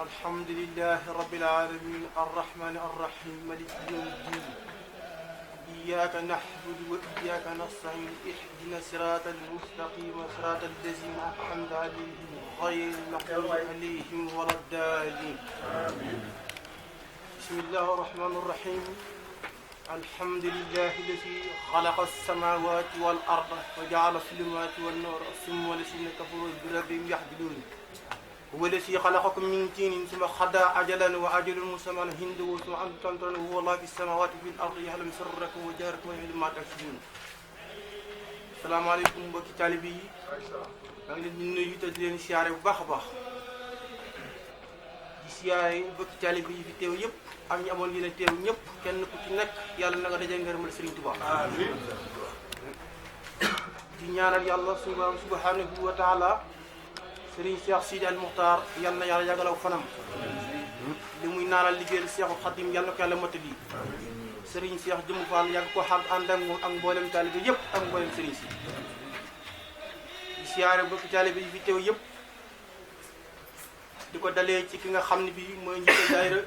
الحمد لله رب العالمين الرحمن الرحيم مالك يوم الدين إياك نعبد وإياك نستعين اهدنا الصراط المستقيم صراط الذين أنعمت عليهم غير المغضوب عليهم ولا الضالين بسم الله الرحمن الرحيم الحمد لله الذي خلق السماوات والأرض وجعل الظلمات والنور ثم الذين كفروا بربهم يعدلون هو الذي خلقكم من طين ثم قضى أجلا وأجل مسمى عنده ثم أنتم تمترون هو الله في السماوات وفي الأرض يعلم سركم وجهركم ويعلم ما تكسبون. السلام عليكم mbokki taalibe yi maa ngi leen di nuyu te di leen siyaare bu baax a baax di siyaare mbokki taalibe yi fi teew yëpp am ñu amoon yéen a teew ñëpp kenn ku ci nekk yàlla na nga daje ngërëmal Sëriñ Tuubaa. amiin di ñaanal yàlla suñu borom subhanahu wa taala Sëriñ Cheikh Sidi Al Muxtaar yal na yàlla yàggalaw fanam li muy naanal liggéeyal Seexul Xadim yal na ko yàlla mottali Sëriñ Cheikh Jëmm Fall yàgg ko xam ànd ak moom ak mboolem taalibe yëpp ak mboolem sëriñ si di siyaare bokki taalibe yi fi teew yëpp di ko dalee ci ki nga xam ne bii mooy njiital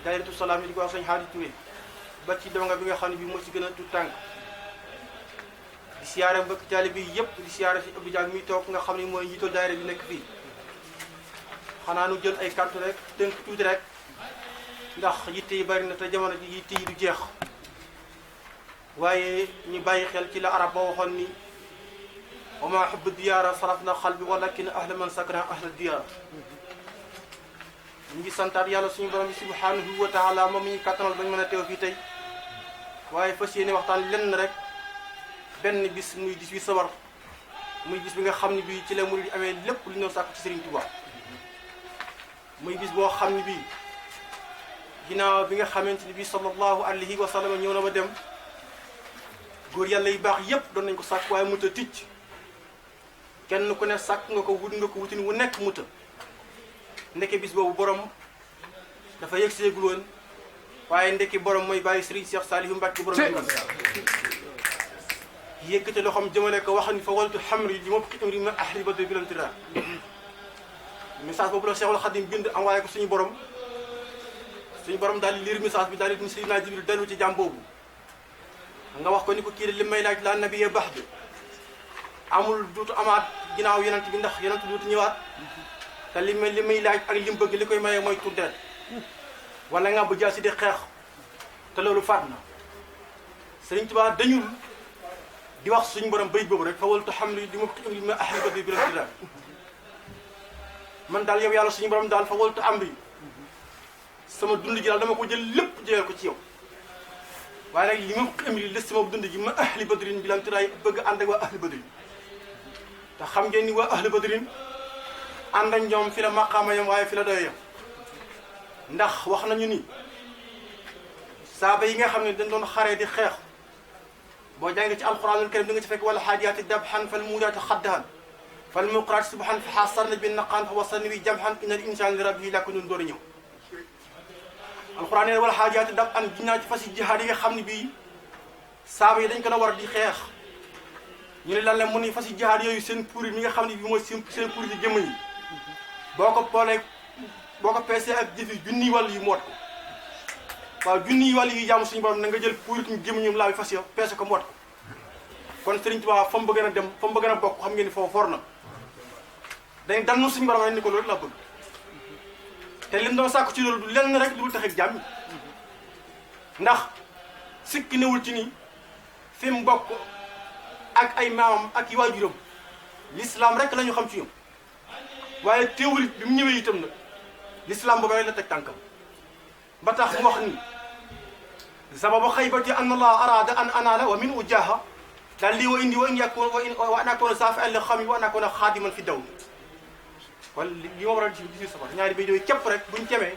daayiratu salaam yi di ko wax sëñ Haadi Touré ba ci donga bi nga xam ne bii moo ci gën a tuut tànk di siyaare mbokki taalibe yi yëpp di siyaare si Abdou Diagne mi toog nga xam ne mooy njiital daayira bi nekk fii xanaa nu jël ay kàddu rek tënk tuuti rek ndax yitte yi bari na te jamono ji yitte yi du jeex waaye ñu bàyyi xel ci la arab ba waxoon ni wa maa hubbu diyaara saraf na xal bi walakin ahla man sakana ahla diyaara ñu ngi santaat yàlla suñu borom bi subhanahu wa taala moom mi ñu kàttanal bañ mën a teew fii tey waaye fas yéene waxtaan lenn rek benn bis muy 18 safar muy bis bi nga xam ne bii ci la murid yi amee lépp lu ñu sàkk ci Serigne Touba muy bis boo xam ne bii ginnaaw bi nga xamante ni bii sallallahu alayhi wa sallam ñëw na ba dem góor yàlla yu baax yépp doon nañ ko sàkk waaye muta ticc kenn ku ne sàkk nga ko wutin wu nekk muta ndeke bis boobu borom dafa yegg seegul woon waaye ndeke borom mooy bàyyi Serigne Cheikh Saliou Mbacké borom yëkkate loxoom jëmale ko wax ni fa waltu xamri li moom ximri ma ahli ba bilam tira message boobu la Cheikhul Khadim bind envoyé ko suñu borom daal di lire message bi daal di ni Seydina Jibril dellu ci jàmm boobu nga wax ko ni ko kii de li may laaj la nabiye baax bi amul duutu amaat ginnaaw yonent bi ndax yonent duutu ñëwaat te li may laaj ak li mu bëgg li koy maye mooy tuddeet wala nga bu jaasi di xeex te loolu faat na Sëriñ Tuubaa dañul di wax suñu borom bayit boobu rek fa waltu xam li ma ko indi ma ahli ba bi la tira man daal yow yàlla suñu borom daal fa waltu am bi sama dund ji daal dama ko jël lépp jëlee ko ci yow waaye nag li ma ko indi li sama dund ji ma ahli badrin bi la tira bëgg ànd ak waa ahli badrin te xam ngeen ni waa ahli badrin ànd ak ñoom fi la maqaama yam waaye fi la doy yam ndax wax nañu ni saaba yi nga xam ne dañ doon xaree di xeex boo jàngee ci alquranul karim da nga ci fekk wala xaajaati dabxan fal muuraati xaddahan fal muqraati subhan fa xaasarna bi naqaan fa wasanni wi jamxan innal insaan li rabbihi lakanun door a ñëw alquran nee wala xaajaati dabxan ginnaaw ci fas yi jihaad yi nga xam ne bii saaba yi dañ ko la war di xeex ñu ne lan la mu ni fas yi jihaad yooyu seen purit mi nga xam ne bii mooy seen purit yi jëmm yi boo ko peesee ak jëfi junniy wàll yu moot ko waaw junniy wàll yi jaamu suñu borom na nga jël purit ñu jëmm ñoom laa bi fas yo peese ko moot ko kon Serigne Touba fa mu bëgg a dem fa mu bëgg a bokk xam ngeen ni foofu for na dañ dal na suñu borom rek ni ko loolu la bëgg te lim doon sàkku ci loolu du lenn rek du tax ak jàmm ndax sikki newul ci ni fi mu bokk ak ay maamam ak i waajuram l'islam rek la ñu xam ci ñoom waaye teewul bi mu ñëwee itam nag l'islam boobu rek la teg tànkam ba tax mu wax ni sababu xaybati an allah arada an anala wa min ujaha daal lii wa indi wa in yakun wa an akuna safi'an li xami wa an akuna xaadiman fi daw wala li ma waral 18 safar ñaari bay yooyu képp rek buñ cemee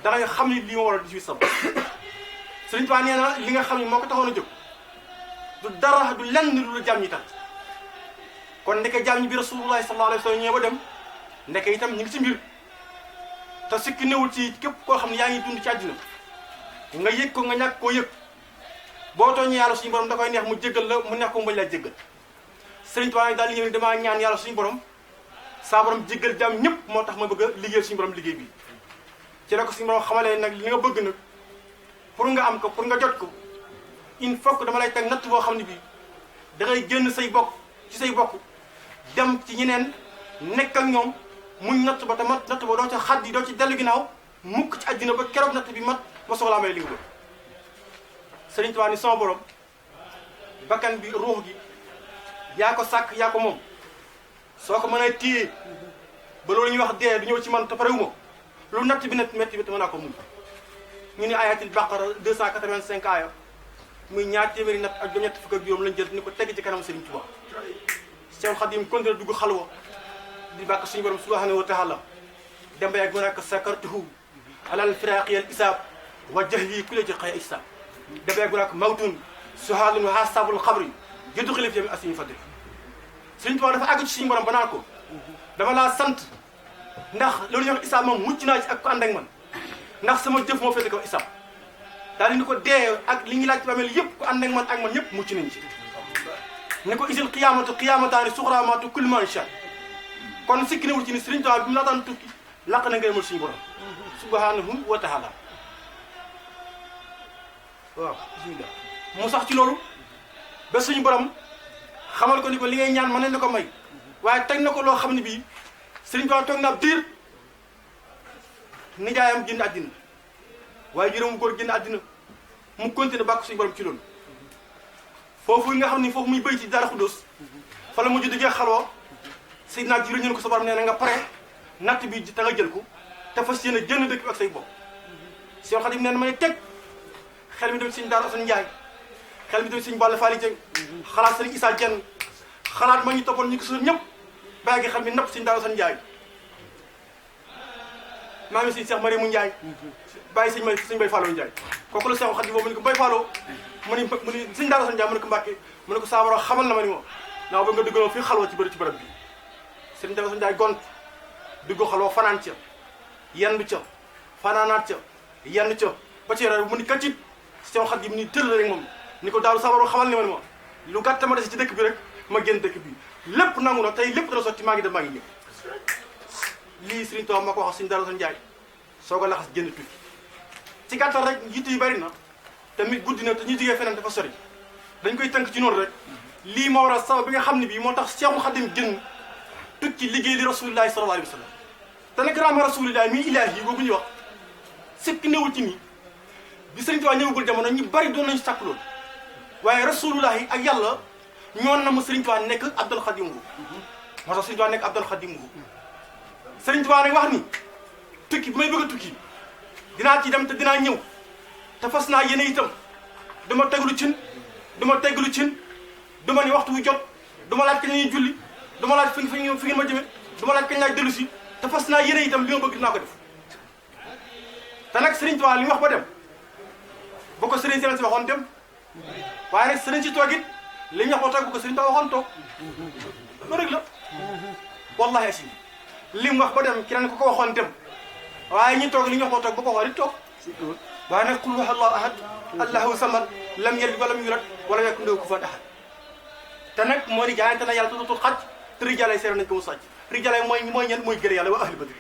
da nga xam ni li ma waral 18 safar Sëriñ Tuubaa nee na li nga xam ne moo ko taxoon a jóg du dara du lenn lu la jàmm ñi tax kon ndeke jàmm ñi bi rasulullahi sallallahu alayhi wa sallam ñëwee ba dem ndeke itam ñu ngi ci mbir te sikki newul ci képp koo xam ne yaa ngi dund ci àddina nga yëg ko nga ñàkk koo yëg boo tooñee yàlla suñu borom da koy neex mu jéggal la mu neex ko mu bañ laa jéggal Sëriñ Tuubaa daal di ñëw ni damaa ñaan yàlla suñu borom saa borom jéggal jàmm ñëpp moo tax ma bëgg a liggéeyal suñu borom liggéey bi ci la ko suñu borom xamalee nag li nga bëgg nag pour nga am ko pour nga jot ko il faut que dama lay teg natt boo xam ne bii da ngay génn say bokk ci say bokk dem ci ñeneen nekk ak ñoom muñ natt ba te mat natt ba doo ci xaddi doo ci dellu ginnaaw mukk ci àddina ba keroog natt bi mat ba soxlaa may li nga bëgg Sëriñ Tuubaa ni sama borom bakkan bi ruux gi yaa ko sàkk yaa ko moom soo ko mënee téye ba loolu ñuy wax dee du ñëw ci man te parewuma lu natt bi métti bi te mën naa ko muñ ñu ni ayatul baqara 285 aaya muy ñaar téeméeri natt ak juróom-ñett fukk ak juróom lañ jël ni ko tegg ci kanam Sëriñ Tuubaa Seexul Xadiim continué dugg xalwa di bàkk suñu borom subhanahu wa taala dem ba yàgg mu nekk sakartuhu alal firaqi al isaab wa jahli ku la ci xëy isaab dem ba yàgg mu nekk mawtun suhaalun wa hasabul xabri jëddu xilif yami asimi fadri Sëriñ Tuubaa dafa àgg ci suñu borom ba naan ko dama laa sant ndax loolu ñuy wax isaab moom mucc naa ci ak ko ànd ak man ndax sama jëf moo féete kaw isaab daal di ni ko dee ak li ñuy laaj ci bàmmeel yëpp ku ànd ak man ñëpp mucc nañ ci ni ko isil qiyaamatu qiyaamataani suxraamaatu kulli man sha kon sikki newul ci ni Sëriñ Tuubaa bi mu laataan tukki laq na ngërëmal suñu borom subhanahu wa taala waaw bismillah mu sax ci loolu ba suñu borom xamal ko ni ko li ngay ñaan mën nañ la ko may waaye teg na ko loo xam ne bii Sëriñ Tuubaa toog na ab diir nijaayam génn àddina waaye juróomu góor génn àddina mu continué bàkk suñu borom ci loolu foofu nga xam ni foofu muy béy ci Daaru Xudoos fa la mujj diggee xaloo Seydina Jibril ñu ne ko sa borom nee na nga pare natt bi ta nga jël ko te fas yéene jënd dëkk bi ak say bopp Seex Xaadim nee na ma ne teg xel mi dem Sëriñ Daaru Asan Njaay xel mi dem Sëriñ Balla Faali Jeng xalaat Sëriñ Isaa Jenn xalaat ma ñu toppoon ñu ko suñu ñëpp bàyyi gi xel mi napp Sëriñ Daaru Asan Njaay maa ngi Sëriñ Seex Mariamu Njaay bàyyi sëñ Bay Fallou Njaay kooku la Seexul Xadiim boobu mu ne ko Bay Fallou mu ni Sëriñ Daaru Asan Njaay mu ne ko Mbàkke mu ne ko saabaro xamal na ma ni moom naa ba nga duggaloo fii xalwa ci bërëb bi Sëriñ Daaru Asan Njaay gont dugg xalwa fanaan ca yendu ca fanaanaat ca yendu ca ba ci mu ni kaccit Seexul Xadiim ni tëll rek moom ni ko Daaru saabaro xamal ne ma ni moom lu gàtt ma des ci dëkk bi rek ma génn dëkk bi lépp nangu na tey lépp dana sotti maa ngi dem maa ngi ñëw lii Sëriñ Tuubaa ma ko wax Sëriñ Daaru Asan Njaay soo ko laxas génn tukki ci gàttal rek yitt yu bari na tamit guddi na te ñu jógee feneen dafa sori dañ koy tënk ci noonu rek lii moo waral sabab bi nga xam ne bii moo tax Seexul Xadiim génn tukki liggéey li rasulillahi sallallahu alayhi wa sallam te nag raama rasulillahi mi ilaahi boobu ñuy wax sikki newul ci nii bi Sëriñ Tuubaa ñëwagul jamono ñu bari doon nañu sàkk loolu waaye rasulullahi ak yàlla ñoon na mu Sëriñ Tuubaa nekk Abdul Xadiim moo tax Sëriñ Tuubaa nekk Abdul Xadiim Sëriñ Tuubaa nag wax ni tukki bi may bëgg a tukki dinaa ci dem te dinaa ñëw te fas naa yéene itam duma teglu cin duma teglu cin duma ni waxtu wu jot duma laaj kañ la ñuy julli duma laaj fi ngeen ma jëme duma laaj kañ laay dellu si te fas naa yéene itam li ma bëgg dinaa ko def te nag Sëriñ Tuubaa li mu wax ba dem bu ko sëriñ si waxoon dem waaye nag sëriñ si toog it li ñu wax ba toog bu ko Sëriñ Tuubaa waxoon toog loolu rek la wallahi asi li mu wax ba dem keneen ku ko waxoon dem waaye ñi toog li ñu wax ba toog ba ko waxoon it toog waaye nag qul huwa allahu ahad allahu samad lam yalid walam yulad walam yakun lahu kufuwan ahad te nag moo di jaayante na yàlla tuddatul xaj te rijalay seere nañ ko mu sàcc rijalay mooy ñen mooy gër yàlla wa ahli badri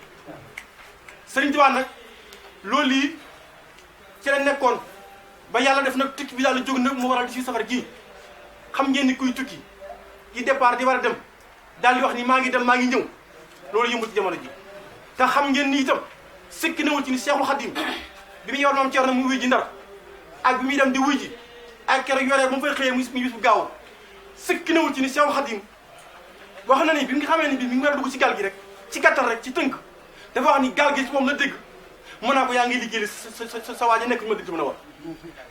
Sëriñ Tuubaa nag loolu lii ci la nekkoon ba yàlla def nag tukki bi daal jóg nag mu waral di si safar ji xam ngeen ni kuy tukki di départ di war a dem daal di wax ni maa ngi dem maa ngi ñëw loolu yëmbu ci jamono ji te xam ngeen ni itam sikki newul ci ni Seexul Xadiim bi mu yor moom Ceerno mu wuy ji Ndar ak bi muy dem di wuy ji ak keroog yoree ba mu fay xëyee muy bis bu gaaw sëkk nawul ci ni Seex Xadim wax na ni bi nga xamee ni bi mi ngi war a dugg ci gaal gi rek ci gàttal rek ci tënk dafa wax ni gaal gi ci moom la dégg mën naa ko yaa ngi liggéey sa waa ji nekk ma dëgg mën a war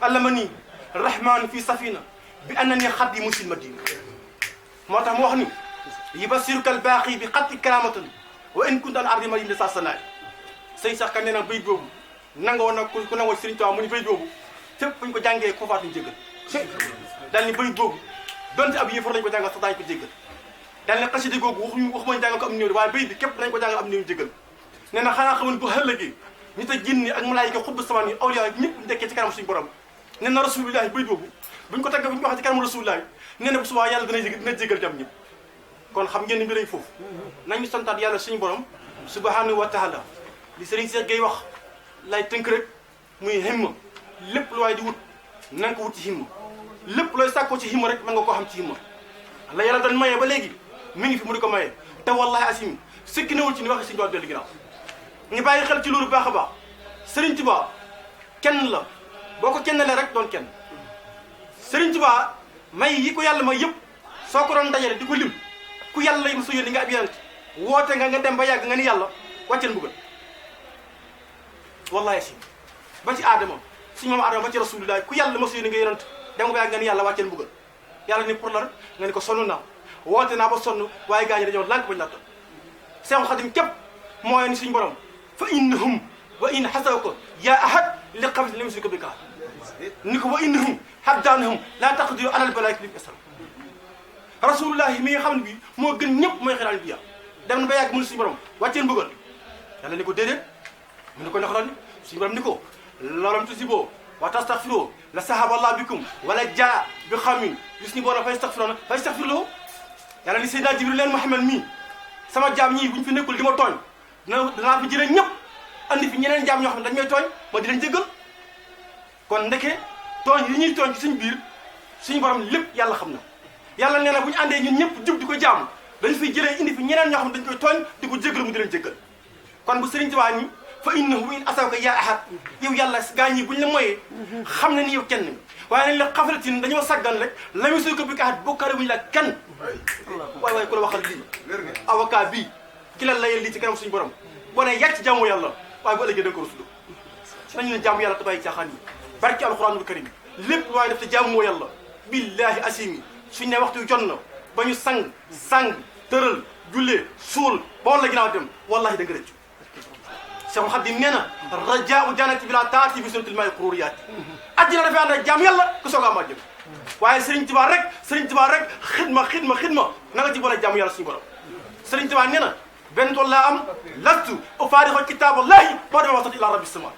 allama nii rahman fi safina bi annani xadimu sil madina moo tax mu wax ni yubasiruka albaqi bi xatti karamatan wa in kunta an ardi madina sa sanaay sëñ sax ka nee na bayit boobu nangoo nag ku nangoo Sëriñ Tuubaa mu ni bayit boobu fépp fu ñu ko jàngee ko faatuñu jéggal daal ni bayit boobu donte ab yëfar lañ ko jàngal sax daañu ko jéggal daal ne xasida googu waxuma ñu jàngal ko am néew waaye bayit bi képp dañ ko jàngal am néew jéggal nee na xanaa xamoon bu ëllëgee nit a jinni ak malaayika xutba samaan yi awliya ñëpp nekkee ci kanam suñu borom nee na rasulillahi bayit boobu buñ ko tagg buñ ko waxee ci kanam rasulillahi nee na bu subaa yàlla dina jéggal jam ñëpp kon xam ngeen ni mbir yi foofu nañu santaat yàlla suñu borom subhanahu wa taala li Serigne Cheikh Gueye wax lay tënk rek muy himma lépp lu waay di wut na nga ko wut ci himma lépp looy sàkkoo ci himma rek mën nga koo xam ci himma la yàlla doon mayee ba léegi mi ngi fi mu di ko mayee te wallahi asim sëkki nawul ci ni waxe Serigne Touba dellu ginnaaw ñu bàyyi xel ci loolu baax a baax Serigne Touba kenn la boo ko kennalee rek doon kenn Serigne Touba may yi ko yàlla may yëpp soo ko doon dajale di ko lim ku yàlla yi ma sa yónni nga ab yonent woote nga dem ba yàgg nga ni yàlla wàcceel mbugal wallahi si ba ci aadama suñu maam aadama ba ci rasulullah ku yàlla ma sa yónni nga yonent dem nga ba yàgg nga ni yàlla wàcceel mbugal yàlla ni pour la nga ni ko sonn naa woote naa ba sonn waaye gaañi dañoo lànk bañ natta Seexul Xadim képp mooy ni suñu borom fa innahum wa in xasawka yaa ahad li qabli lam yusrika bika ni ko wa innahum haddaanahum laa taqdiru alal balaaki bi asal rasulullahi mi nga xam ne bii moo gën ñëpp mooy xiraan bi dem na ba yàgg mu ne suñu borom wàcceel mbugal yàlla ni ko déedéet mu ne ko naxaroon suñu borom ni ko lolam tusibo wa tastaghfiru la sahaba allah bikum wala jaa bi xamin gis ni boona fa yastaghfir lahu yàlla ni Seydina Jibril leen Muhammad mii sama jaam ñii buñ fi nekkul di ma tooñ danaa fi jëlee ñëpp andi fi ñeneen jaam ñoo xam ne dañ may tooñ ma di leen jéggal kon ndeke tooñ yi ñuy tooñ ci suñ biir suñu borom lépp yàlla xam na yàlla nee na bu ñu àndee ñun ñëpp jub di ko jaamu dañ fiy jëlee indi fi ñeneen ñoo xam ne dañ koy tooñ di ko jéggal mu di leen jéggal kon bu Sëriñ Tuubaa ni fa innahu in asawka yaa ahad yow yàlla gaa ñi buñ la moyee xam ne ni yow kenn waaye nañ la xafalatin dañoo saggan rek la mu suy ko bi ka ahad bokkaale wuñu la kenn waaye ku la waxal lii avocat bii ki la layel lii ci kanam suñu borom boo ne yàgg ci jaamu yàlla waaye bu ëllëgee da nga ko ruslu nañu leen jaamu yàlla te bàyyi caaxaan yi barki alxuraanul karim lépp waaye def te jaamu yàlla billahi asimi suñ ne waxtu jot na ba ñu sang tëral jullee suul ba wala ginnaaw dem wallahi da nga rëccu Seexul Xadim nee na rajaau jannati bila taati bi sunnatil maay xururiyaati àddina dafay ànd ak jaam yàlla ku soog a am àjjana waaye Sëriñ Tuubaa rek xidma na nga ci boole jaamu yàlla suñu borom Sëriñ Tuubaa nee na benn tool laa am lastu ufaarixu kitaaballahi boo demee wasat ila rabbi sama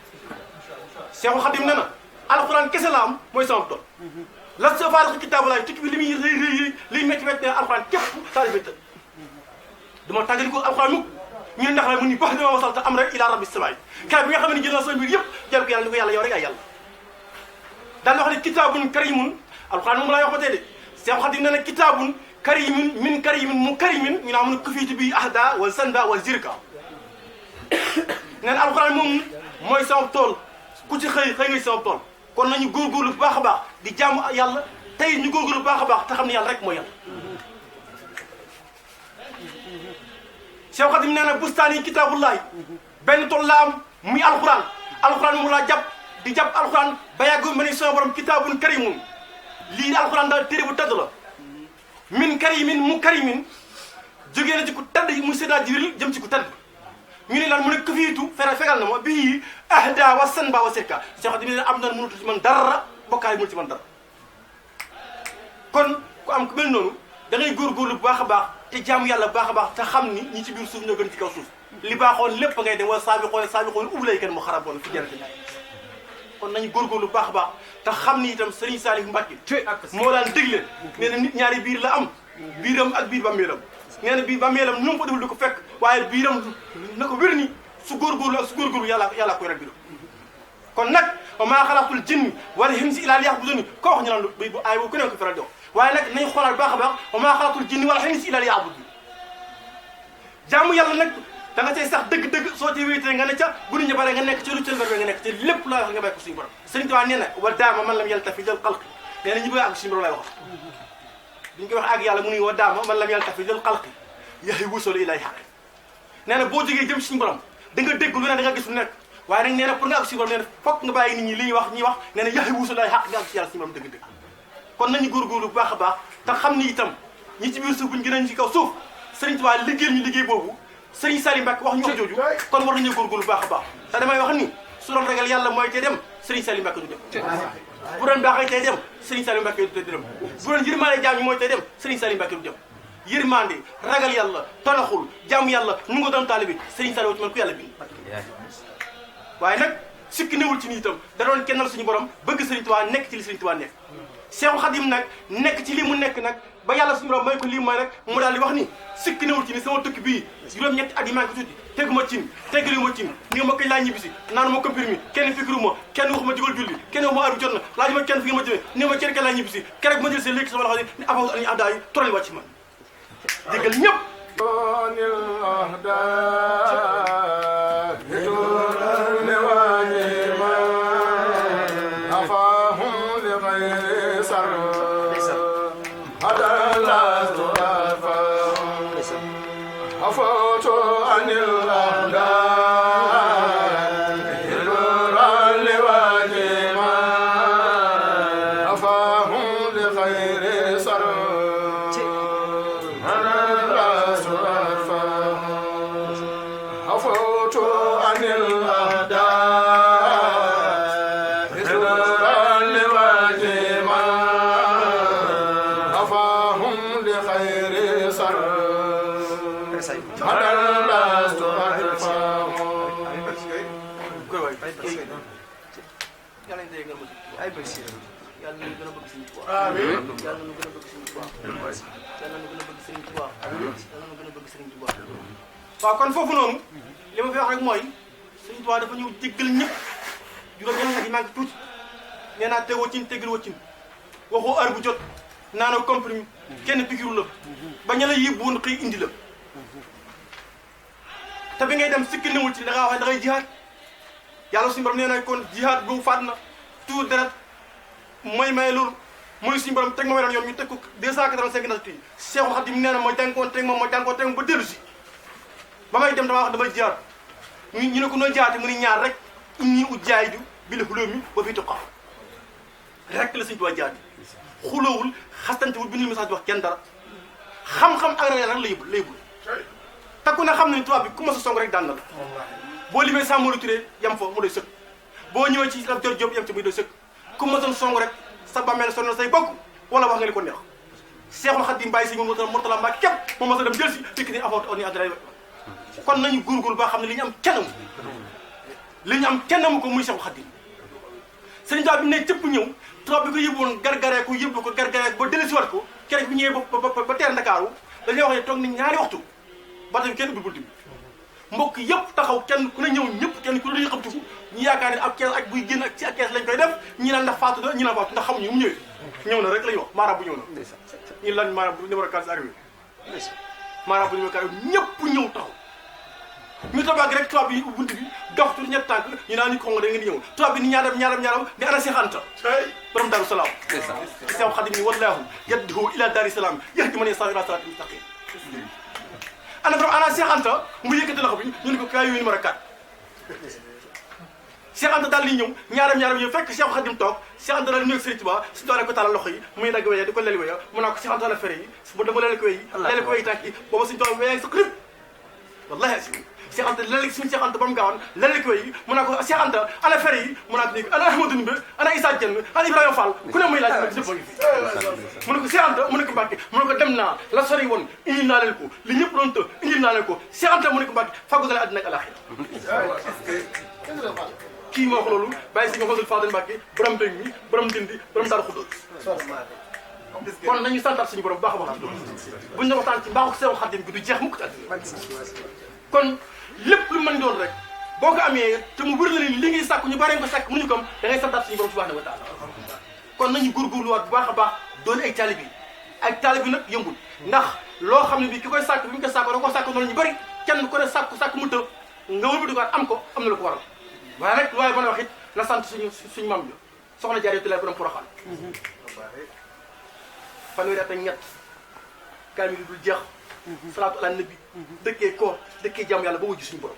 Seexul Xadim nee na alxuraan kese laa am mooy sama tool lastu ufaarixu kitaaballahi tukki bi li muy rëy liy métti ne alxuraan képp taalibe të duma tàggali ko alxuraan mukk ñu ne ndax la mu ni baax dama wasal te am rek ila rabbi samaay kay bi nga xam ne jël na sama mbir yëpp jël ko yàlla ni ko yàlla yow rek ay yàlla daal wax ne kitaabun karimun alxuraan moom laa wax ba tey de Seexul Xadim nee na kitaabun karimin min karimin mu karimin ñu naa mun kufiitu bi ahda wal sanda wal zirka nee na alxuraan moom mooy sama tool ku ci xëy nga sama tool kon nañu góorgóorlu bu baax a baax di jaamu yàlla tey ñu góorgóorlu bu baax a baax te xam ne yàlla rek mooy yàlla Seexul Xadim nee na bustaan yi kitaabullahi benn tool la am muy alxuraan mu laa di jàpp alxuraan ba yàgg ma ne sama borom kitaabun karimun lii alxuraan daal téere bu tëdd la min karimin mu karimin jógee na ci ku tëdd muy Seydina Jibril jëm ci ku tëdd ñu ne lan mu ne këfiitu fegal na ma bii ahda wa sanba wa sirka Seexul Xadim nee na am na mënutu ci man dara bokkaay mënu ci man dara kon ku am ku mel noonu da ngay góorgóorlu bu baax a baax te jaamu yàlla bu baax a baax te xam ni ñi ci biir suuf ñoo gën ci kaw suuf li baaxoon lépp ngay dem wala saabiqoon ulaykan mu xaraboon fi jërëjëf kon nañu góorgóorlu bu baax a baax te xam ni itam Serigne Saliou Mbacké moo daan dégle nee na nit ñaari biir la am biiram ak biir bàmmeelam nee na biir bàmmeelam nu mu ko deful di ko fekk waaye biiram na ko wér ni su góorgóorlu yàlla koy rabbi kon nag wa maa xalaqtul jinni wal insa illaa liya'buduun ko wax ñu naan bu ay ku ne ko faral di wax waaye nag nañu xoolal baax a baax wa maa xalaqtul jinni wal insa illaa liya'buduun jaamu yàlla nag da nga cay sax dëgg-dëgg soo ci wéetee nga ne ca bu nit ñi bare nga nekk ci lu cël nga nekk ci lépp laa wax nga bàyyi ko suñu borom Sëriñ Tuubaa nee na wa daama man lam yaltafi lil xalqi nee na ñu bëgg ak suñu borom lay wax duñ koy wax ak yàlla mu nuy wa daama man lam yaltafi lil xalqi yaxi wusoolu ilay xaqi nee na boo jógee jëm suñu borom da nga dégg lu ne da nga gis lu nekk waaye nag nee na pour nga ak suñu borom nee na fokk nga bàyyi nit ñi li ñuy wax nee na yaxi wusoolu ilay xaq nga ak si yàlla suñu borom dëgg-dëgg kon nañu góorgóorlu bu baax a baax te xam ni itam ñi ci biir suuf buñ gën a ñu ci kaw suuf Sëriñ Tuubaa liggéeyal ñu liggéey boobu Sëriñ Saliou Mbacke wax ñu wax jooju kon war nañu góorgóorlu bu baax a baax te damay wax ni su doon ragal yàlla mooy tey dem Sëriñ Saliou Mbacke du dem bu doon baaxee tey dem Sëriñ Saliou Mbacke du dem bu doon yërmande jaam ñi mooy tey dem Sëriñ Saliou Mbacke du dem yërmande ragal yàlla toroxul jaamu yàlla nu nga doon taalibe Sëriñ Saliou ci man ku yàlla bind waaye nag sikki newul ci nii itam da doon kennal suñu borom bëgg Sëriñ Tuubaa nekk ci li Sëriñ Tuubaa nekk Seexul Xadim nag nekk ci li mu nekk nag ba yàlla suñu borom may ko lii mooy nag mu daal di wax ni sikki newul ci ni sama tukki bii juróom-ñetti at yi maa ngi ko tuuti teguma cin tegaliwuma cin ni nga ma kañ laa ñibbisi naanu ma comprimé kenn fikiruma kenn waxuma jógal julli kenn waxuma heure bi jot na laaj ma kenn fi nga ma jëmee ni ma kenn kañ laa ñibbisi keroog ma jël seen léegi sama loxo ni avant ani adda yi toral wàcc man déggal ñëpp yàlla nañu gën a bëgg Sëriñ Tuubaa amiin yàlla nañu gën a bëgg Sëriñ Tuubaa yàlla nañu gën a bëgg Sëriñ Tuubaa yàlla nañu gën a bëgg Sëriñ Tuubaa waaw kon foofu noonu li ma fi wax rek mooy Sëriñ Tuubaa dafa ñëw jéggal ñëpp juróom-ñetti at yi maa ngi tuuti nee naa tegoo cin tegal wa cin waxoo heure bu jot naanoo comprimé kenn pikiru la ba ña la yóbbu woon xëy indi la te bi ngay dem sikki newul ci da ngaa wax da ngay jihaad yàlla suñu borom nee na kon jihaad boobu faat na tuur deret mooy may loolu mooy suñu borom teg ma weneen yoon ñu teg ko 285 na kii Seexul Xadim nee na mooy jànkoon teg moom mooy jànkoon teg ba dellu si ba may dem dama wax damay jihaad ñu ne ko nooy jihaate mu ni ñaar rek inni ujaahidu bil hulumi wa fi tuqa rek la suñu tubaab jihaad xuloowul xastantewul bindul message bi wax kenn dara xam-xam ak ragal nag la yëbul te ku ne xam ne tubaab bi ku ma sa song rek daan na la boo limee Samori Touré yam fa mu doy sëkk boo ñëwee ci Lat Joor Jóob yam ci muy doy sëkk ku ma doon song rek sa bàmmeel sonal say bokk wala wax nga li ko neex Seexul Xadim bàyyi si Murtala Mbàkke képp moom ma sa dem jël si dikk ni avant ni adra kon nañu góorgóorlu ba xam ne li ñu am kenn amu li ñu am kenn amu ko muy Seexul Xadim sëriñ Tuubaa bi ne cëpp ñëw tubaab bi ko yëbwoon gargaree ko yëbbu ko gargaree ko ba dellu si wat ko keroog bi ñëwee ba teer Ndakaaru dañuy wax ne toog ni ñaari waxtu ba tey kenn ubbi bunt bi mbokk yëpp taxaw kenn ku ne ñëw ñëpp kenn ku ne dañuy xëptiku ñu yaakaar ne ab kees ak buy génn ak ci ak kees lañ koy def ñi naan ndax faatu na ñi naan faatu ndax xamuñu mu ñëwee ñëw na rek la ñu wax maaraam bu ñëw na ñu laaj maaraam bu numéro 4 arrivé maaraam bu numéro 4 ñëpp ñëw taxaw ñu tabaag rek tubaab bi bunt bi dox tu ñett tànk ñu naan ñu ko nga da ngeen di ñëw tubaab bi ni ñaaram ni ana Seex Anta borom Daaru Salaam Seex Xadim ni wallaahu yad'u ila daari salaam yahdi man yashaa ila siraatin mustaqim ana borom ana Seex Anta mu yëkkati loxo bi ñu ne ko kaay yooyu numéro 4 Seex Anta daal di ñëw ñaaram ñëw fekk Seex Xadim toog Seex Anta daal di nuyu Sëriñ Tuubaa si doole ko tàllal loxo yi muy dagg wéya di ko leli wéya mu naa ko Seex Anta la fere yi bu dama leli ko wéy tànk yi booba Sëriñ Tuubaa wéya sa xrib wallahi asi Seex Anta léeg-léeg suñu Seex Anta ba mu gaawoon leli ko wéy mu naa ko Seex Anta ana fere yi mu naa ko ni ana Ahmadou Ndumbe ana Issa Dieng ana Ibrahima Fall ku ne muy laaj nag ñëpp a ngi fi mu ne ko Seex Anta mu ne ko Mbàkke mu ne ko dem naa la sori woon indil naa leen ko li ñëpp doon të indil naa leen ko Seex Anta mu ne ko Mbàkke fàggu dale àddina ak alaaxira kii moo ko loolu bàyyi si nga xosul Fadel Mbàkke borom mbéy mi borom dindi borom Daaru Xudoos kon nañu santaat suñu borom baax a baax buñ ne waxtaan ci mbaaxu Seexul Xadim bi du jeex mukk kon lépp lu mën doon rek boo ko amee te mu wér la ni li ngay sàkku ñu bari ko sàkk mënuñu ko am da ngay santaat suñu borom subhanahu wa taala kon nañu góorgóorluwaat bu baax a baax doon ay taalibe ak taalibe nag yëngul ndax loo xam ne bi ki koy sàkk bi ñu ko sàkk da ko sàkk noonu ñu bari kenn ku ne sàkk mu të nga wëlbati ko am ko am na lu ko waral waaye nag waaye mën a wax it na sant suñu maam bi soxna Jaaratullaahi borom Poroxaan fanweeri at ak ñett kaamil dul jeex salaatu ala nabi dëkkee koor dëkkee jàmm yàlla ba wujj suñu borom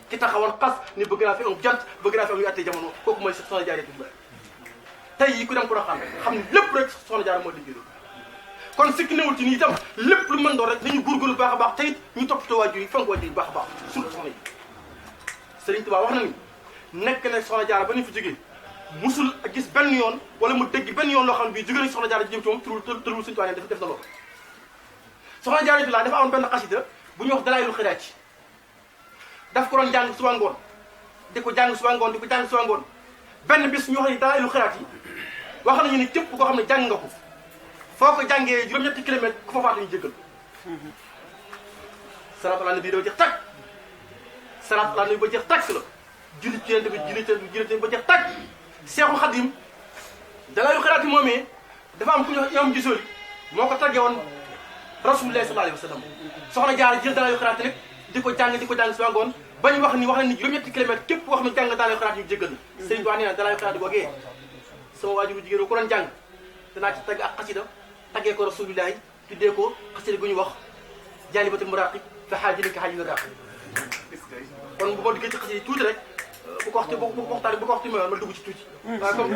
ki taxawoon xas ni bëgg naa fi am jant bëgg naa fi am yu attee jamono kooku mooy soxna Jaara bi tey yi ku dem ko xam ne lépp rek soxna Jaara moo liggéey kon sikki newul ci nii itam lépp lu mën doon rek nañu góorgóorlu baax a baax te it ñu toppatoo waajur yi fonk waajur yi baax a baax surtout soxna yi Sëriñ Tuubaa wax na ni nekk na soxna Jaara ba ni fi jógee musul gis benn yoon wala mu dégg benn yoon loo xam ne bii jóge nañ soxna Jaara ji jëm ci moom tërul Sëriñ Tuubaa def na loolu soxna Jaara bi laa dafa amoon benn xasida bu ñuy wax Dalaa'ilul Xiraaj daf ko doon jàng suba ngoon di ko jàng suba ngoon di ko jàng suba ngoon benn bis ñu wax ni Dalaa'ilul Xiraaj yi wax nañu ni képp koo xam ne jàng nga ko foo ko jàngee juróom-ñetti kilomètre ku fa faatu ñu jéggal salaatu ala nabi dafa jeex tàkk salaatu ala nabi ba jeex tàkk la julli ci Yonent bi julli ba jeex tàkk Seexul Xadim Dalaa'ilul Xiraaj yi moomee dafa am ku ñu wax Imaam Jusooli moo ko tàggee woon Rasulullah sallallahu alayhi wa sallam soxna Jaara jël Dalaa'ilul Xiraaj nag di ko jàng suba ngoon bañ wax ni juróom-ñetti kilomètre képp koo xam ne jàng Dalaa'ilul Xiraaj ñu jéggal na sëriñ bi wax nee na Dalaa'ilul Xiraaj googee sama waajuru jigéen ko doon jàng danaa ci tagg ak xasida taggee ko Rasulullah tuddee ko xasida gu ñu wax Jaalibatul Muraaqib fa xaajilika xaajil raaqib kon bu ma duggee ci xasida yi tuuti rek bu ko waxtu ma dugg ci tuuti waaw comme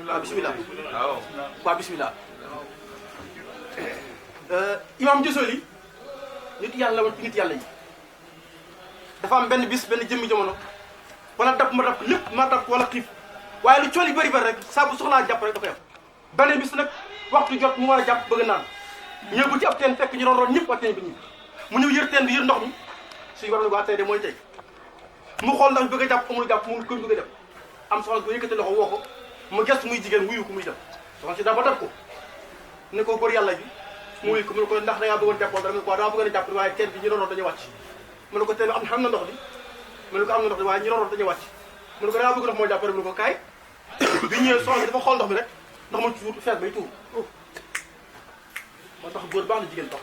waaw bismillah waaw bismillah Imaam Jusooli nit yàlla woon ci nit yàlla yi dafa am benn bis benn jëmmi jamono wala dab ma dab lépp ma dab wala xiif waaye lu cool yi bëri rek saa bu soxlaa jàpp rek da koy am benn bis nag waxtu jot mu war a jàpp bëgg naan ñëw bu ci ab teen fekk ñu roon ñëpp waa teen bi ñibbi mu ñëw yër teen bi yër ndox mi suñu war na ko tey de mooy tey mu xool ndax bëgg a jàpp amul jàpp mu ko bëgg a dem am soxna ko yëkkati loxo woo ko mu gëstu muy jigéen wuyu ko muy dem soxna si dafa dab ko ne ko góor yàlla bi mu wuyu ko mu ne ko ndax da ngaa bëggoon jàppoon dara mu ne ko dama bëggoon a jàpp waaye teen bi ñu roon dañuy wàcc mu ne ko teen bi am na ndox di mu ne ko am na ndox di waaye ñu roon dañuy wàcc mu ne ko da ngaa bëgg ndox moo jàpp rek mu ne ko kaay bi ñëwee soxna si dafa xool ndox mi rek ndox ma tuur fees bay tuur moo tax góor baax na jigéen tax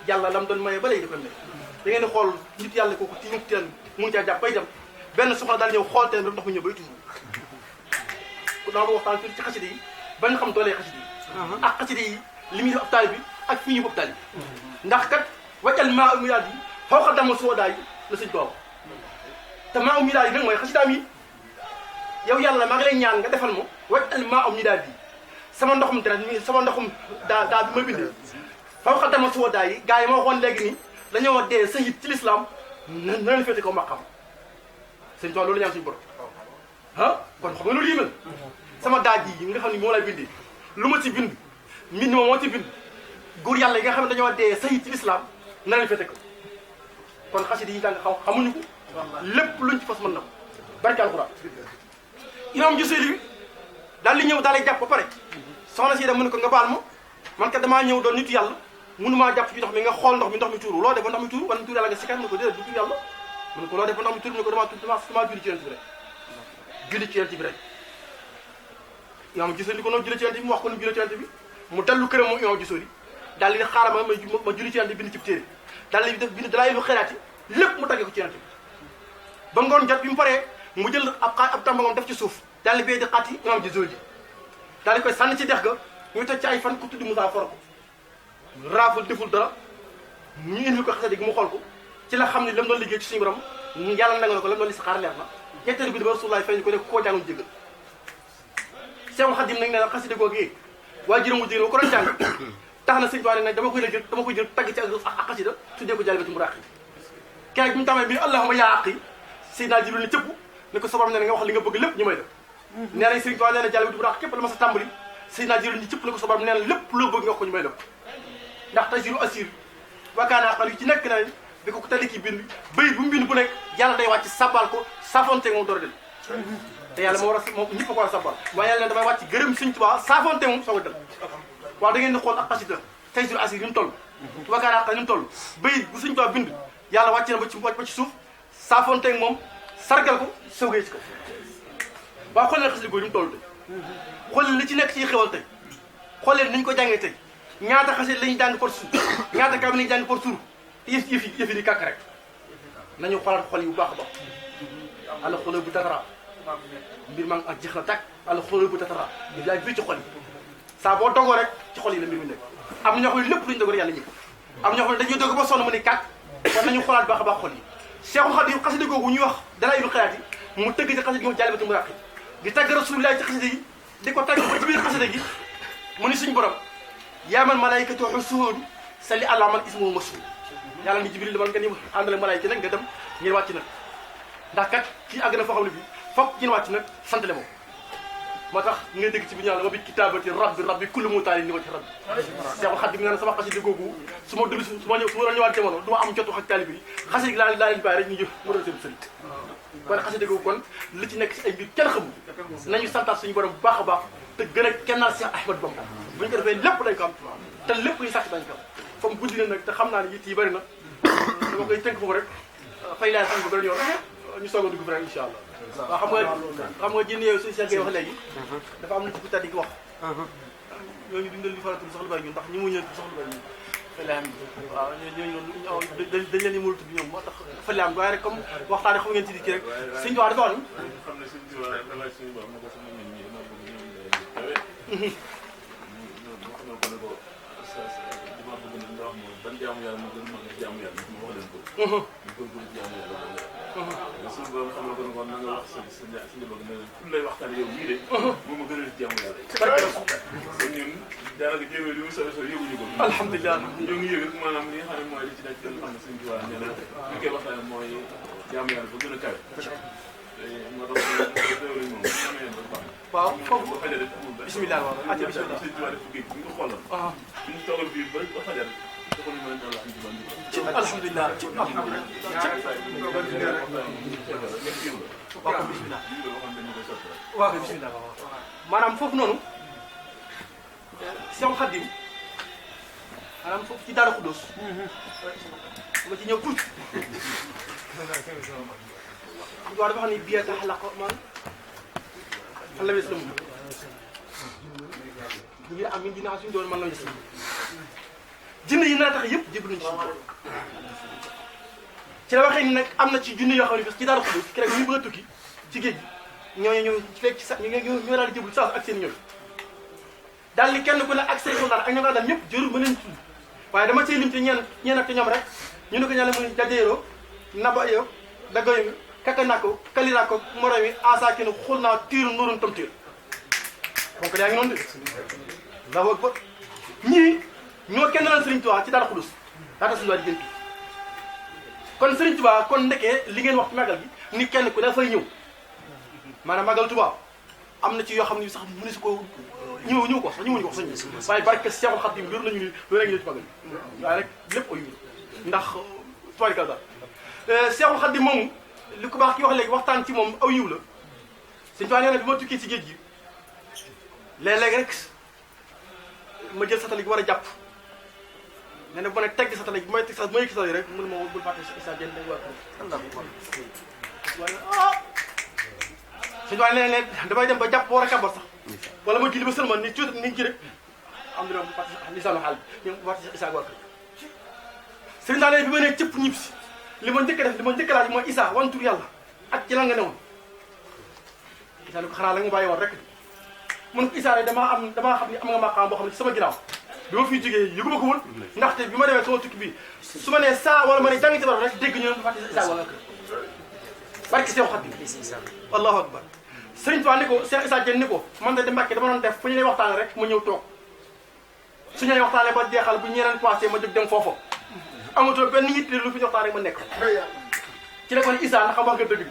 yàlla lam doon maye ba léegi dafa may da ngeen di xool nit yàlla kooku ci nit teen mu ngi caa jàpp bay dem benn soxna daal ñëw xool teen rek ndox mi ñëw bay tuur ku daa ma waxtaan tuuti ci xasida yi ba nga xam doolee xasida yi ak xasida yi li muy def ab taali bi ak fii ñu bopp taali ndax kat wajal maa mu yaat yi xaw xa dama soo daay la sëñ boobu te maa um daal yi nag mooy xasidaam yi yow yàlla maa ngi lay ñaan nga defal ma wajal maa um daal yi sama ndoxum deret mi sama ndoxum daa bi ma bindee xaw xa dama soo daay yi gars yi ma waxoon léegi nii dañoo dee sahid ci l'islam na leen féete ko maqam sëñ Tuubaa loolu ñaan suñu borom ah kon xam nga loolu yéemal sama daaj yi nga xam ne moo lay bindee lu ma ci bind mbind ma moo ci bind góor yàlla yi nga xam ne dañoo dee sahid ci l'islam na leen féete ko kon xasida yi jàng xamuñu ko lépp luñ ci fas mën na ko barke alxuraan Imaam Jusooli daal li ñëw daal lay jàpp ba pare soxna si da mu ne ko nga baal ma man kat damaa ñëw doon nitu yàlla mënumaa jàpp ci ndox mi nga xool ndox mi tuuru loo def ba ndox mi tuuru wala tuuru yàlla nga sikkat mu ne ko déedéet du tuuru yàlla mu ne ko loo def ba ndox mi tuuru mu ne ko damaa julli ci yonent bi rek julli ci yonent bi rek Imaam Jusooli ko noonu julli ci yonent bi mu wax ko nu julli ci yonent bi mu dellu këram moom Imaam Jusooli daal di xaaral ma julli ci yonent bi bind ci téere daal di def bind Dalaa'ilul Xiraaj lépp mu tagge ko ci yonent bi ba ngoon jot bi mu paree mu jël ab tàmbangam def ci suuf daal di bee di xaati Imaam Jusooli daal di koy sànni ci dex ga ñu teg ci ay fan ku tudd Moussa for ko raaful deful dara ñu indi ko xasida gi mu xool ko ci la xam ne lam doon liggéey ci suñu borom yàlla nangu na ko lam doon li saxaar leer na ñetteelu bi di ba Rasulullah fay ñu ko ne koo jànguñ jéggal Seexul Xadim nag nee na xasida googu waaye juróom jigéen ko doon jàng tax na sëñ Tuubaa ne nag dama koy jël tagg ci ak xasida tuddee ko Jaalibatul Muraaqib keroog bi mu tàmmee bi allahumma yaa aqi Seydina Jibril ne cëpp ne ko sabam ne nga wax li nga bëgg lépp ñu may def nee nañ sëñ Tuubaa nee na Jaalibatul Muraaqib képp la ma sa tàmbali Seydina Jibril ni cëpp ne ko sabam nee na lépp loo bëgg nga wax ko ñu may def ndax tasiru asir wakaana xar yu ci nekk na bi ko tali ki bind bayit bu mu bind bu nekk yàlla day wàcc sabal ko safonte moom door a dem te yàlla moo war a moom ñëpp a ko war a sabal waaye yàlla ne damay wàcc gërëm sëñ Tuubaa safonte moom soog a dem waaw da ngeen di xool ak xasida tasiru asir ni mu toll wakaana xar ni mu toll bayit bu sëñ Tuubaa bind yàlla wàcc na ba ci suuf safonte moom sargal ko soogee ci ko waaw xool leen xasida googu ni mu toll tey xool leen li ci nekk ci xewal tey xool leen ni ñu ko jàngee tey ñaata xasida lañu jàng par suur ñaata kaamil lañu jàng par suur te yëf yi di kàkk rek nañu xoolaat xol yi bu baax a baax ala xolo bu tatara mbir maa ngi ak jeex na tàkk ala xolo bu tatara yaa ngi fii ci xol yi saa boo dogoo rek ci xol yi la mbir mi nekk am na ñoo xam ne lépp luñ dogal yàlla ñëpp am ñoo xam ne dañuy dog ba sonn mu ni kat kon nañu xoolaat baax a baax xol yi Cheikhul Khadim xasida googu ñuy wax Dalaa'ilul Xayaat yi mu tëgg ci xasida gi wax Jaalibatul Maraqib di tagg Rasulullah ci xasida gi di ko tagg ba ci biir xasida gi mu ni suñu borom yaa man malaykatu husuud salli ala man ismuhu masuud yàlla ni Jibril dama nga ni àndale malaayka nag nga dem ngeen wàcc nag ndax kat kii àgg na foo xam ne bii foog ngeen wàcc nag sant le moom moo tax ngay dégg ci bi ñaan wa bi kitaabati rabbi kullu mutaali ni wa ci rabbi Cheikhul Khadim nee na sama xasida googu su ma dul su ma doon ñëwaat jamono du ma am jotu ak taalibe yi xasida gi laa leen bàyyi rek ñu jëf mu doon seen sëriñ kon xasida googu kon li ci nekk si ay mbir kenn xamul nañu santaat suñu borom bu baax a baax te gën a kennal Cheikh Ahmad Bamba bu ñu ko defee lépp dañ ko am te lépp ñu sàkk dañ ko am comme guddi na nag te xam naa ne yitt yi bëri na dama koy tënk foofu rek fay laay xam ko beneen yoon ñu soog a dugg fi rek incha allah waaw xam nga jinne yooyu suñu Cheikh wax léegi dafa am na ci ku tàddi ki wax ñooñu dundal li faratul soxla bari ñun ndax ñi mu ñëw soxla bari ñun fay laay am waaw ñooñu dañ leen yëmul tudd ñoom moo tax fay laay am waaye rek comme waxtaane xam ngeen ci di kii rek suñu wax dafa wax ni ban jaamu yàlla moo gën a mën jaamu yàlla ma wax leen ko. ñu ko gën jaamu yàlla boobu la. suñu borom xam na ko ne kon na nga wax sa njaboot ne fu lay waxtaanee yow mii de. moom ma gën a jaamu yàlla. kon ñun daanaka jéemee li mu sori sori yëguñu ko. alhamdulilah ñoo ngi yëg rek maanaam li nga xam ne mooy li ci nekk xam ne suñu tubaab nee na li koy waxtaanee mooy jaamu yàlla ba gën a kawe. moo tax teewluñ moom bu amee ba baax. waaw foofu ba xajal amul benn. bisimilah waaw ati bisimilah suñu tubaab def géej bu ñu ko xoolal. suñu toogal fii ba xajal. alhamdulilah alhamdulilah waaw kon bisimilah waaw kay bisimilah waaw maanaam foofu noonu Cheikhul Khadim maanaam foofu ci Daaru Xudoos nga ci ñëw tuuti waaw dafa xam ne biee tax la ko man fan la wees la mu ñu am ñu dina suñu doon man la wees jinne yi naa tax yëpp jébbalu nañu ci la waxee ni nag am na ci junne yoo xam ne ci Daaru Xudoos keroog ñu bëgg a tukki ci géej gi ñooñu ñëw fekk ci sax ñoo daal di jébbalu saa ak seen ñoom daal ni kenn ku ne ak say soldat ak ñoo daal ñëpp jërul ma leen tudd waaye dama cee lim te ñeen ak ñoom rek ñu ne ko ñaale muy jajeeroo nabayo dagayo kakanako kalirako moromi asakino xul naa tiiru nurun tam tiir donc yaa ngi noonu de Allahu akbar ñii ñoo kenn naan Serigne Touba ci Daaru Xudoos daata suñu waa di gën kon Serigne Touba kon ndekee li ngeen wax ci magal gi ni kenn ku dafay ñëw maanaam magal Touba am na ci yoo xam ne sax mënu si ko ñëw ko sax ñëwuñu ko sax ñu waaye barke Cheikhul Khadim wér nañu ni loolu ngi ñëw ci magal gi waaye rek lépp ayu ndax toirikal daal Cheikhul Khadim moomu li ko baax ki wax léegi waxtaan ci moom aw yiw la Serigne Touba nee na bi ma tukkee ci géej gi léeg-léeg rek ma jël satali gi war a jàpp nee na bu ma ne tegg satali bi may teg sa may satali rek mun ma bul fàtte Issa Diène dañ war suñu waaye nee ne damay dem ba jàpp war a kàmbar sax wala ma julli ba seulement ni tuuti ni ci rek am na bu fàtte lisaanu xaal bi ñu fàtte Issa waa kër sëriñ daal bi ma ne cëpp ñib si li ma njëkk def li ma njëkk laaj mooy Issa wan tur yàlla ak ci la nga newoon Issa ni ko xanaa la nga bàyyi woon rek mun ko Issa damaa xam ne am nga maqaam boo xam ne ci sama ginnaaw bi ma fiy jógee yëguma ko woon ndaxte bi ma demee sama tukki bi su ma nee saa wala ma ne jàng ci baro rek dégg ñu ne fàtte Issa wala kër barke Seex Xaadim allahu akbar sëriñ Tuubaa ni ko Cheikh Issa Diène ni ko man de Mbàkke dama doon def fu ñu lay waxtaane rek ma ñëw toog su ñu lay waxtaane ba jeexal bu ñeneen passé ma jóg dem foofu amatoo benn nit lu fi waxtaan rek ma nekk ci la ko ne Issa ndax wax nga dëgg bi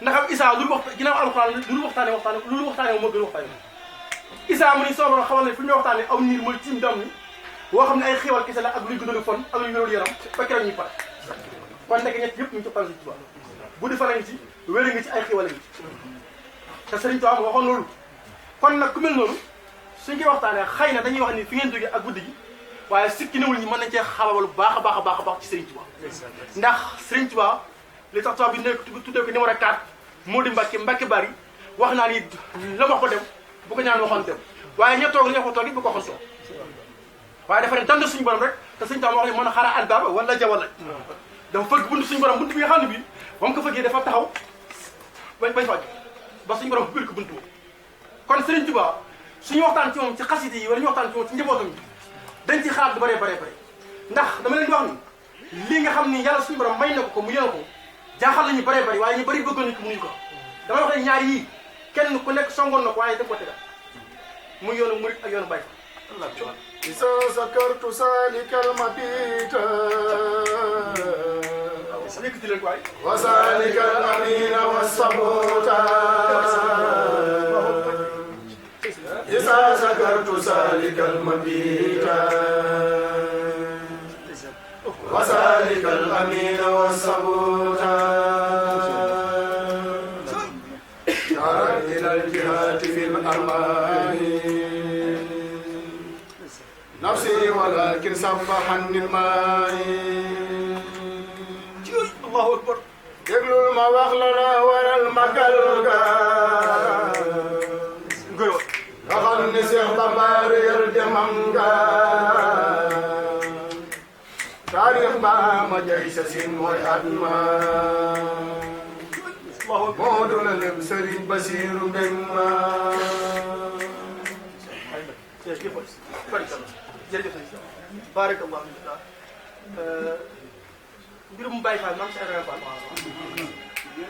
ndax Issa lu wax ginnaaw alxuraan lu waxtaane moo gën waxtaane Issa mu ni soo xamal ne fu ñu waxtaane aw niir mooy tiim dam ni boo xam ne ay xéwal kese la ak luy gënal fon ak luy wéral yaram ba keroog ñuy pare kon nekk ñett yëpp ñu ci waxtaan Sëriñ Tuubaa bu di fana ngi ci wéri nga ci ay xéwal ngi ci te Sëriñ Tuubaa waxoon loolu kon nag ku mel noonu suñ koy waxtaanee xëy na dañuy wax ni fi ngeen jógee ak guddi gi waaye sikki newul ñi mën nañ cee xababalu baax a baax a baax a baax ci Sëriñ Tuubaa ndax Sëriñ Tuubaa li tax tubaab bi nekk tuddee ko numéro 4 moo di Mbàkke bari wax naa ni la wax ko dem bu ko ñaan waxoon dem waaye ña toog li nga ko toog it bu ko waxoon toog waaye dafa ne dand suñu borom rek te Sëriñ Tuubaa wax ne mën a xaaraa albaaba wala jawala dafa fëgg buntu suñu borom buntu bi nga xam ne bii ba mu ko fëggee dafa taxaw bañ faj ba suñu borom ubbil ko buntu kon Sëriñ Tuubaa suñu waxtaan ci moom ci xasida yi wala ñu waxtaan ci moom ci njabootam yi dañ ci xalaat du bëree bëree bëri ndax dama leen di wax ni lii nga xam ni yàlla suñu borom may na ko mu yéene ko jaaxal nañu bëree bëri waaye ñu bëri bëggoon nañu ko mënuñu ko dama wax ne ñaar yii kenn ku nekk songoon na ko waaye dañ ko tegal muy yoonu murit ak yoonu Baay Faal. إذا ذكرت سالك المبيت وسالك الأمين والصبوت إذا ذكرت سالك المبيت وسالك الأمين والصبوت شعرت إلى الجهات في الأرواح نفسي ولكن سبحني الماء الله أكبر déglul ma wax la la waral magal ga nga xam ni Seex Bamba réer demam ga taarix ba ma jay sa sin mooy at ma moo du la lépp Sëriñ Basiiru Mbeng ma jërëjëf barakallah mbirum Baye Fall maam Cheikh Ibrahima Fall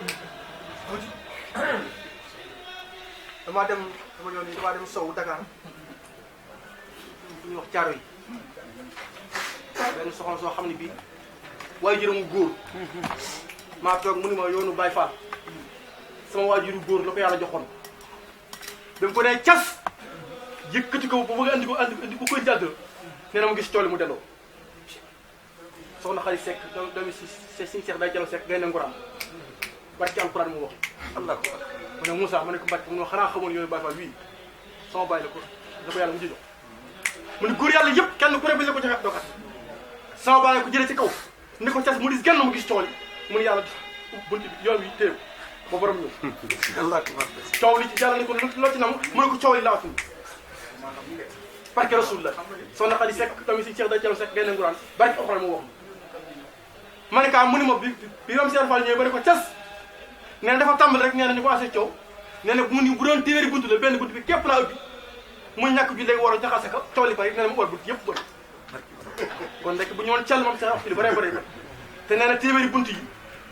damaa dem sow Dakar fu ñuy wax caaro yi benn soxna soo xam ne bii waajuramu góor maa toog mu ni ma yoonu Baye Fall sama waajuru góor la ko yàlla joxoon ba mu ko nee cas yëkkati ko ba bëgg andi ko koy jàdd nee na mu gis tool mu delloo soxna xarit Seck doomi si siñ Seex day jalo Seck gaynde nguraan barki alquran mu wax Allah ko mu ne Moussa ma ne ko Mbacke mu ne xanaa xamoon yooyu Baye Fall wii sama baay la ko yàlla mu ci jox mu ne góor yàlla yëpp kenn ku ne bañ la ko joxe doo kat sama baay ko jëlee ci kaw ni ko cas mu dis genn mu gis tool mu ne yàlla bunt bi yoon wi téew ba borom ñëw Allah ko coow li ci yàlla ni ko loo ci nam mu ne ko coow li laa fi barke Rasulullah soxna Xadi Seck tamit si Cheikh day jalo Seck gaynde nguraan barke alquran mu wax ma ne kaa mu ni ma bi ram Cheikh Fall ñëwee ba ne ko cas nee na dafa tàmbali rek nee na ñu commencé coow nee na mu ni bu doon téeméeri buntu la benn buntu bi képp laa ubbi muy ñàkk bi léegi waroon jaxase ko coow li bari nee na mu war buntu yëpp bëri kon rek bu ñu woon cell moom sa wax ci lu bëree bëri te nee na téeméeri buntu yi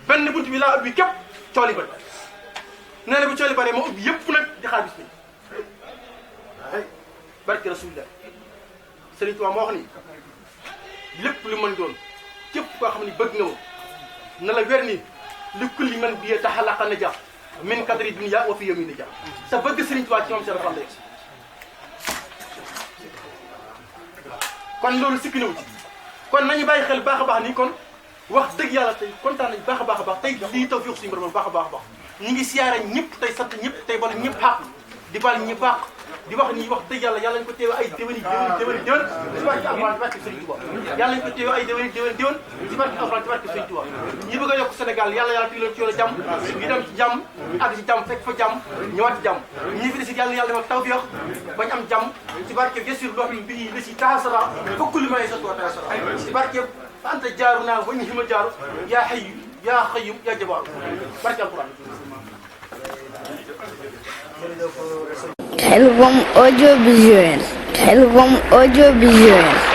benn buntu bi laa ubbi képp coow li bëri nee na bu coow li bari ma ubbi yëpp nag di xaar bis bi barke Rasulullah Sëriñ Tuubaa moo wax ni lépp lu mën doon képp koo xam ne bëgg nga ma na la wer ni li kulli man bi taxalaqa naja min kadri dunya wa fi yawmi naja sa bëgg Sëriñ Tuubaa ci moom seen fan la kon loolu sikki nawu ci kon nañu bàyyi xel baax a baax ni kon wax dëgg yàlla tey kontaan nañu baax a baax a baax tey lii tawfiix suñu borom baax a baax a baax ñu ngi siyaare ñëpp tey sant ñëpp tey bala ñëpp xaq di bal ñi baax di wax ni wax dëgg yàlla yàlla ñu ko teew ay déwén ci barke Alxuraan ci barke Sëriñ Tuubaa yàlla ñu ko teew ay déwén ci barke Alxuraan ci barke Sëriñ Tuubaa ñi bëgg a yokk Sénégal yàlla teg leen ci yoonu jàmm ñu dem ci jàmm ak ci jàmm fekk fa jàmm ñëwaat ci jàmm ñi fi des yàlla defal tawfiix bañ am jàmm ci barke gesir loo xam ne bi la ci taasara fokk li may sa tuwa taasara ci barke anta jaaru naa ba ñu xima jaaru yaa xayyu yaa xayyum yaa jabaaru barke Alxuraan Khelcom audiovisuel.